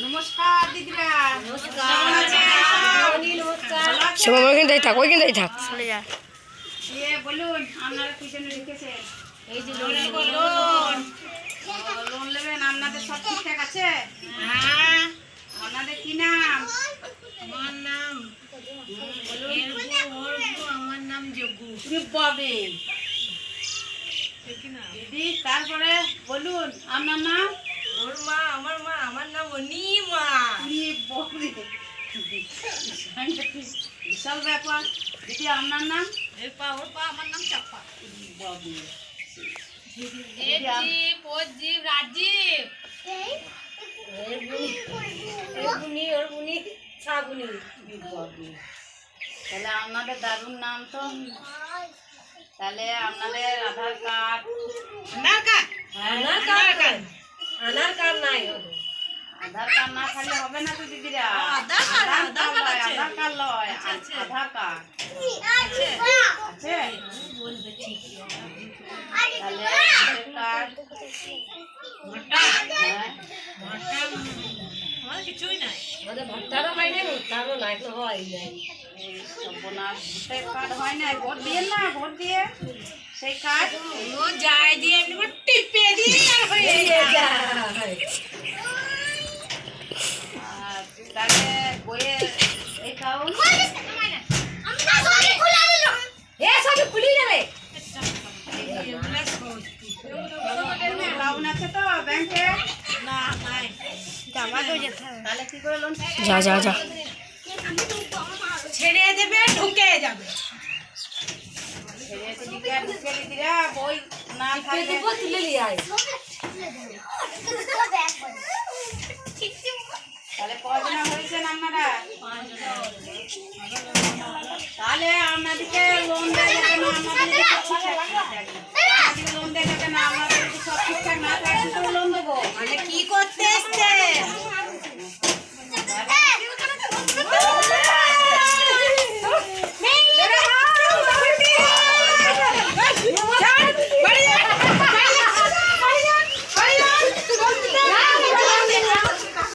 নমস্কার দিদিরা। সবাই ওইখানটাই থাক, ওইখানটাই থাক। চলে যা। বলুন আপনারা কি জন্য লিখেছেন? এই যে লোন নেবেন, আপনাদের সব ঠিকঠাক আছে? হ্যাঁ, আপনাদের কি নাম? আমার নাম আমার নাম যজ্ঞু। ববে দিদি, তারপরে বলুন আপনার নাম? ওর মা, আমার নাম অনিমা। বিশাল ব্যাপার। দিদি আপনার নাম? ওর পা আমার নাম চাপা। ববে রাজীব তাহলে আপনাদের দারুণ নাম তো। তাহলে আপনাদের আধার কার্ড আধার কার্ড নাই। আধার কার্ড না থাকলে হবে না তো দিদিরা। আধার কার্ড আছে। আধার কার্ড লয়, আধার কার্ড আছে। বলবে ঠিক। তাহলে আধার কার্ড আমার কিছুই নাই। আমাদের ভোটারও হয় না, ভোটারও নাই তো হয় নাই। সর্বনাশ, ভোটের কার্ড হয় না। ভোট দিয়ে না, ভোট দিয়ে সেই কার্ড ও যায় দিয়ে টিপে দিয়ে হয়ে যায়। তাহলে বইয়ের অ্যাকাউন্ট অ্যাকাউন্ট আছে তো ব্যাংকে? না নাই। তাহলে কি করে লোন? যা যা যা। ছেড়ে দেবে, ঢুকে যাবে। দিদিরা বই না থাকলে তুলে নিয়ে আয়। তাহলে কয়জনা হয়েছেন আপনারা? তাহলে আপনাদেরকে লোন দেওয়া যাবে না, আপনাদের